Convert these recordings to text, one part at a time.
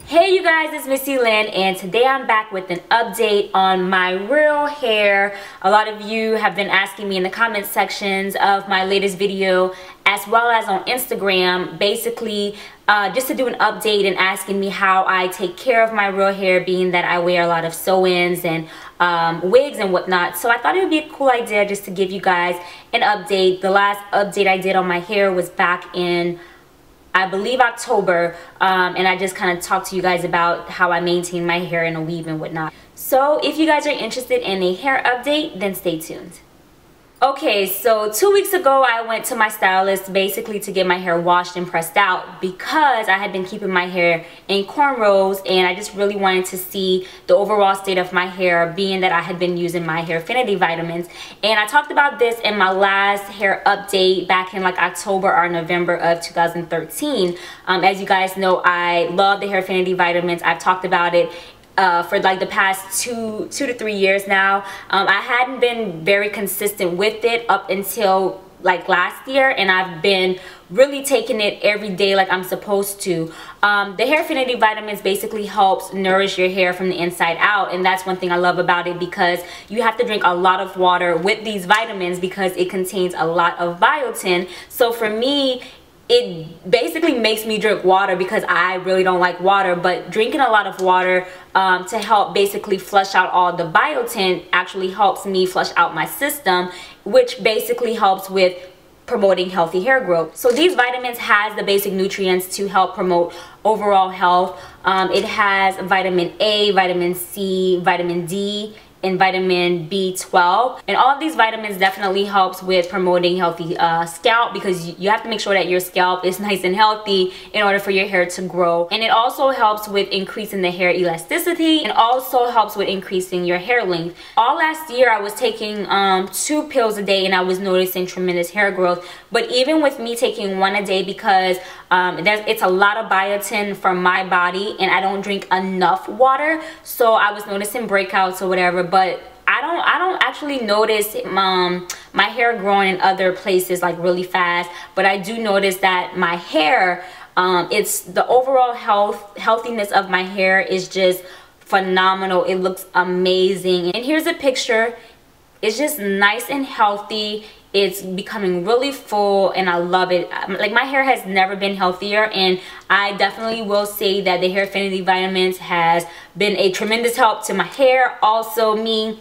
Hey you guys, it's Missy Lynn, and today I'm back with an update on my real hair. A lot of you have been asking me in the comment sections of my latest video as well as on Instagram, basically just to do an update and asking me how I take care of my real hair, being that I wear a lot of sew-ins and wigs and whatnot. So I thought it would be a cool idea just to give you guys an update. The last update I did on my hair was back in I believe October, and I just kind of talked to you guys about how I maintain my hair in a weave and whatnot. So if you guys are interested in a hair update, then stay tuned. Okay, so 2 weeks ago I went to my stylist basically to get my hair washed and pressed out because I had been keeping my hair in cornrows, and I just really wanted to see the overall state of my hair, being that I had been using my Hairfinity Vitamins. And I talked about this in my last hair update back in like October or November of 2013. As you guys know, I love the Hairfinity Vitamins. I've talked about it for like the past two to 3 years now. I hadn't been very consistent with it up until like last year, and I've been really taking it every day like I'm supposed to. The Hairfinity Vitamins basically helps nourish your hair from the inside out, and that's one thing I love about it, because you have to drink a lot of water with these vitamins because it contains a lot of biotin. So for me, it basically makes me drink water because I really don't like water, but drinking a lot of water to help basically flush out all the biotin actually helps me flush out my system, which basically helps with promoting healthy hair growth. So these vitamins has the basic nutrients to help promote overall health. It has vitamin A, vitamin C, vitamin D, and vitamin B12, and all of these vitamins definitely helps with promoting healthy scalp, because you have to make sure that your scalp is nice and healthy in order for your hair to grow. And it also helps with increasing the hair elasticity, and also helps with increasing your hair length. All last year I was taking 2 pills a day, and I was noticing tremendous hair growth. But even with me taking 1 a day, because it's a lot of biotin for my body and I don't drink enough water, so I was noticing breakouts or whatever. But I don't actually notice my hair growing in other places like really fast, but I do notice that my hair, it's the overall healthiness of my hair is just phenomenal. It looks amazing. And here's a picture. It's just nice and healthy. It's becoming really full, and I love it. Like, my hair has never been healthier, and I definitely will say that the Hairfinity Vitamins has been a tremendous help to my hair. Also, me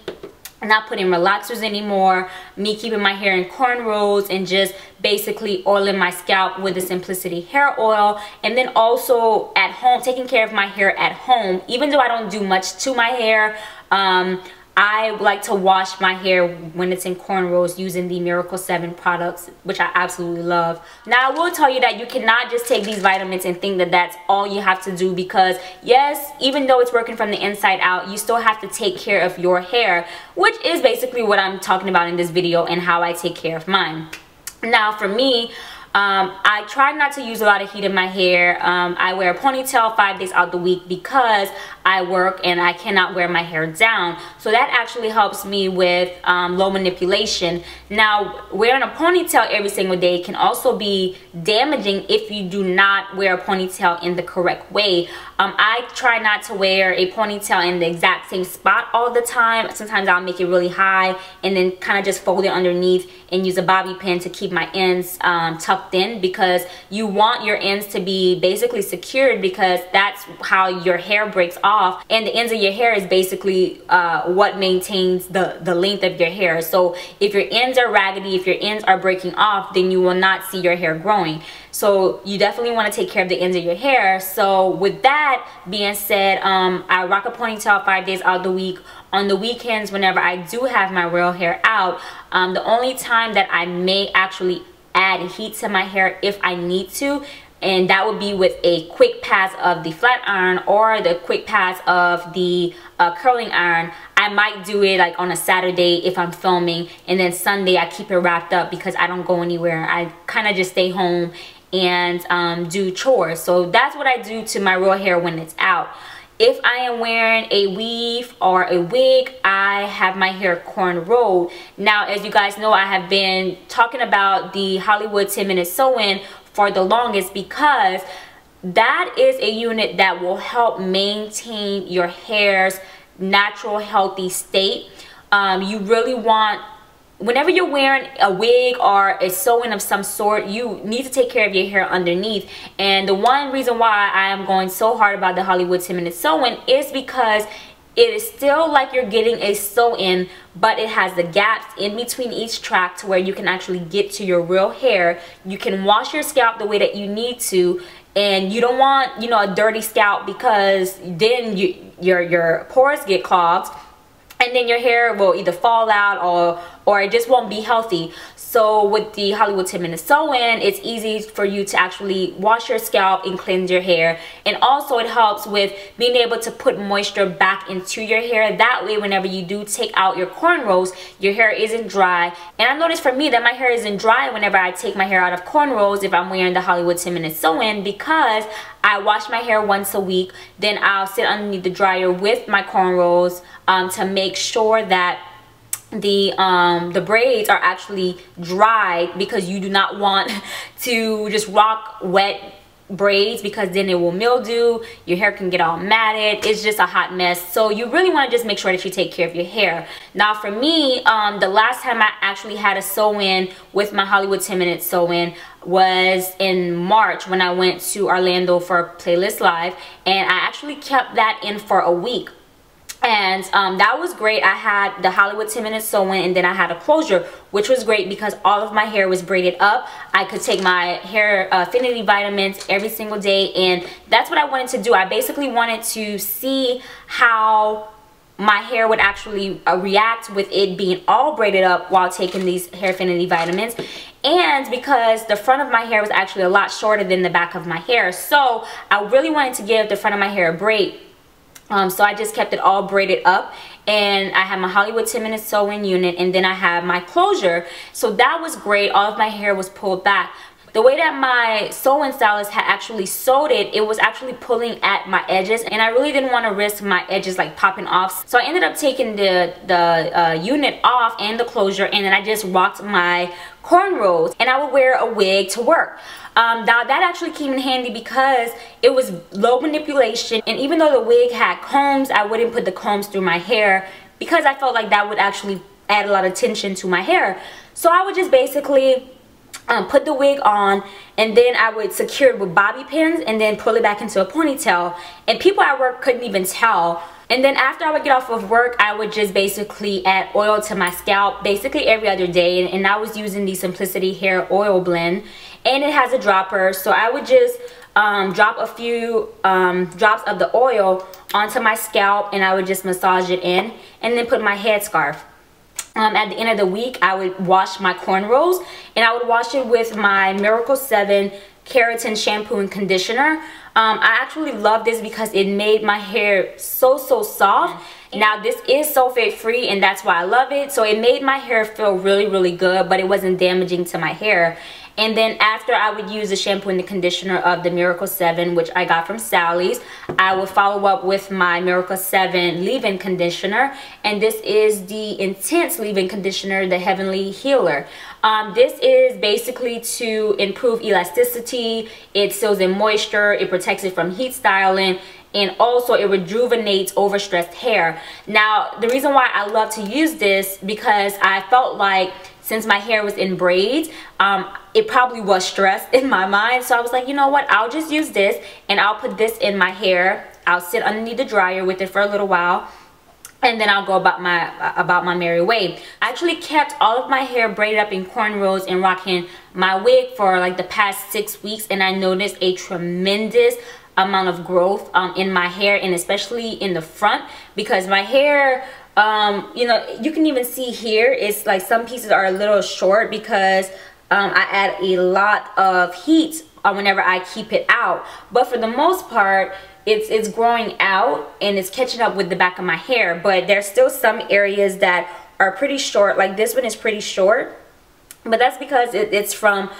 not putting relaxers anymore, me keeping my hair in cornrows, and just basically oiling my scalp with the Simplicity hair oil. And then also at home, taking care of my hair at home. Even though I don't do much to my hair, I like to wash my hair when it's in cornrows using the Miracle 7 products, which I absolutely love. Now, I will tell you that you cannot just take these vitamins and think that that's all you have to do, because yes, even though it's working from the inside out, you still have to take care of your hair, which is basically what I'm talking about in this video and how I take care of mine. Now, for me, I try not to use a lot of heat in my hair. I wear a ponytail 5 days out the week because I work and I cannot wear my hair down. So that actually helps me with low manipulation. Now, wearing a ponytail every single day can also be damaging if you do not wear a ponytail in the correct way. I try not to wear a ponytail in the exact same spot all the time. Sometimes I'll make it really high and then kind of just fold it underneath and use a bobby pin to keep my ends tucked in, because you want your ends to be basically secured, because that's how your hair breaks off, and the ends of your hair is basically what maintains the length of your hair. So if your ends are raggedy, if your ends are breaking off, then you will not see your hair growing. So you definitely want to take care of the ends of your hair. So with that being said, I rock a ponytail 5 days out the week. On the weekends, whenever I do have my real hair out, the only time that I may actually add heat to my hair if I need to, and that would be with a quick pass of the flat iron or the quick pass of the curling iron. I might do it like on a Saturday if I'm filming, and then Sunday I keep it wrapped up because I don't go anywhere. I kind of just stay home and do chores. So that's what I do to my real hair when it's out. If I am wearing a weave or a wig, I have my hair cornrowed. Now, as you guys know, I have been talking about the Hollywood 10-minute sew-in for the longest, because that is a unit that will help maintain your hair's natural healthy state. You really want, whenever you're wearing a wig or a sew-in of some sort, you need to take care of your hair underneath. And the one reason why I am going so hard about the Hollywood 10-minute sew-in is because it is still like you're getting a sew-in, but it has the gaps in between each track to where you can actually get to your real hair. You can wash your scalp the way that you need to, and you don't want, you know, a dirty scalp, because then your pores get clogged, and then your hair will either fall out or it just won't be healthy. So with the Hollywood 10-minute sew-in, it's easy for you to actually wash your scalp and cleanse your hair. And also it helps with being able to put moisture back into your hair. That way, whenever you do take out your cornrows, your hair isn't dry. And I noticed for me that my hair isn't dry whenever I take my hair out of cornrows if I'm wearing the Hollywood 10-minute sew-in, because I wash my hair once a week. Then I'll sit underneath the dryer with my cornrows to make sure that the braids are actually dry, because you do not want to just rock wet braids, because then it will mildew, your hair can get all matted, it's just a hot mess. So you really want to just make sure that you take care of your hair. Now for me, the last time I actually had a sew-in with my Hollywood 10-minute sew-in was in March, when I went to Orlando for a Playlist Live, and I actually kept that in for a week. And that was great. I had the Hollywood 10-minute sew-in, and then I had a closure, which was great because all of my hair was braided up. I could take my Hairfinity Vitamins every single day, and that's what I wanted to do. I basically wanted to see how my hair would actually react with it being all braided up while taking these Hairfinity Vitamins. And because the front of my hair was actually a lot shorter than the back of my hair, so I really wanted to give the front of my hair a break. So I just kept it all braided up, and I had my Hollywood 10-minute sew-in unit, and then I had my closure. So that was great. All of my hair was pulled back. The way that my sew-in stylist had actually sewed it, it was actually pulling at my edges, and I really didn't want to risk my edges like popping off. So I ended up taking the unit off and the closure, and then I just rocked my cornrows, and I would wear a wig to work. Now that actually came in handy because it was low manipulation, and even though the wig had combs, I wouldn't put the combs through my hair because I felt like that would actually add a lot of tension to my hair. So I would just basically put the wig on, and then I would secure it with bobby pins and then pull it back into a ponytail, and people at work couldn't even tell. And then after I would get off of work, I would just basically add oil to my scalp basically every other day, and I was using the Simplicity Hair Oil Blend, and it has a dropper, so I would just drop a few drops of the oil onto my scalp, and I would just massage it in and then put my headscarf. At the end of the week, I would wash my cornrows, and I would wash it with my Miracle 7 Keratin shampoo and conditioner. I actually love this because it made my hair so soft. Now this is sulfate free, and that's why I love it. So it made my hair feel really good, but it wasn't damaging to my hair. And then after I would use the shampoo and the conditioner of the Miracle 7, which I got from Sally's, I would follow up with my Miracle 7 leave-in conditioner. And this is the Intense Leave-In Conditioner, the Heavenly Healer. This is basically to improve elasticity. It seals in moisture, it protects it from heat styling, and also it rejuvenates overstressed hair. Now the reason why I love to use this, because I felt like since my hair was in braids, it probably was stressed in my mind. So I was like, you know what, I'll just use this, and I'll put this in my hair. I'll sit underneath the dryer with it for a little while, and then I'll go about my merry way. I actually kept all of my hair braided up in cornrows and rocking my wig for like the past 6 weeks, and I noticed a tremendous amount of growth in my hair, and especially in the front, because my hair, you know, you can even see here, it's like some pieces are a little short because I add a lot of heat whenever I keep it out. But for the most part, it's growing out and it's catching up with the back of my hair. But there's still some areas that are pretty short, like this one is pretty short, but that's because it's from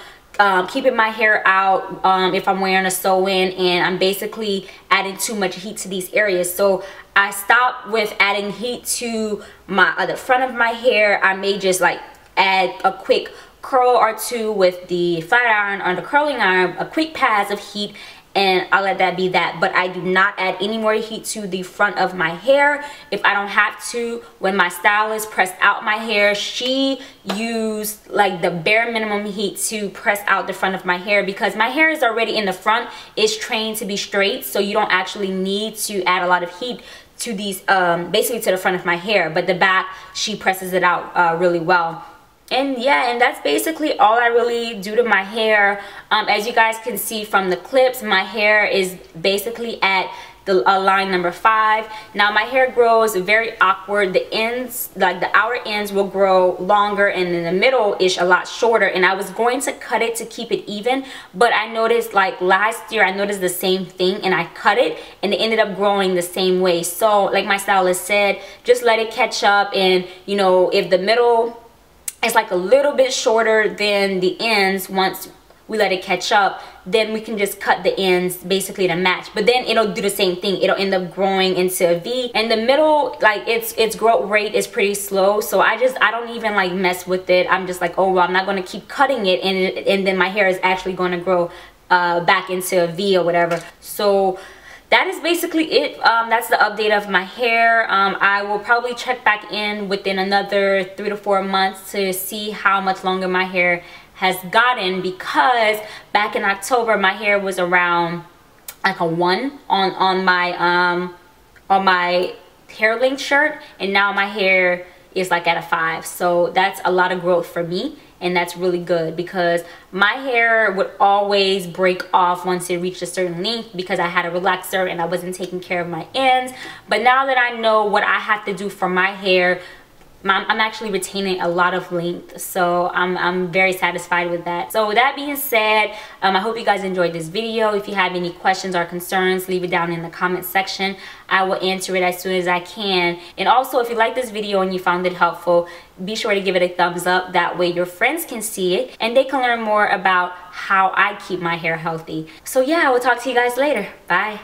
keeping my hair out if I'm wearing a sew-in, and I'm basically adding too much heat to these areas. So I stopped with adding heat to the front of my hair. I may just like add a quick curl or two with the flat iron or the curling iron, a quick pass of heat, and I'll let that be that. But I do not add any more heat to the front of my hair if I don't have to. When my stylist pressed out my hair, she used like the bare minimum heat to press out the front of my hair, because my hair is already in the front, it's trained to be straight, so you don't actually need to add a lot of heat to these, basically to the front of my hair. But the back, she presses it out really well. And yeah, and that's basically all I really do to my hair. As you guys can see from the clips, my hair is basically at the line number 5. Now my hair grows very awkward. The ends, like the outer ends, will grow longer, and in the middle is a lot shorter. And I was going to cut it to keep it even, but I noticed like last year I noticed the same thing, and I cut it and it ended up growing the same way. So like my stylist said, just let it catch up, and you know, if the middle is like a little bit shorter than the ends, once we let it catch up, then we can just cut the ends basically to match. But then it'll do the same thing, it'll end up growing into a V. And the middle, like its growth rate is pretty slow, so I don't even like mess with it. I'm just like, oh well, I'm not going to keep cutting it, and then my hair is actually going to grow back into a V or whatever. So that is basically it. That's the update of my hair. I will probably check back in within another 3 to 4 months to see how much longer my hair has gotten, because back in October my hair was around like a 1 on my hair length shirt, and now my hair is like at a 5. So that's a lot of growth for me, and that's really good, because my hair would always break off once it reached a certain length because I had a relaxer and I wasn't taking care of my ends. But now that I know what I have to do for my hair, I'm actually retaining a lot of length, so I'm very satisfied with that. So with that being said, I hope you guys enjoyed this video. If you have any questions or concerns, leave it down in the comment section. I will answer it as soon as I can. And also, if you like this video and you found it helpful, be sure to give it a thumbs up. That way your friends can see it and they can learn more about how I keep my hair healthy. So yeah, I will talk to you guys later. Bye.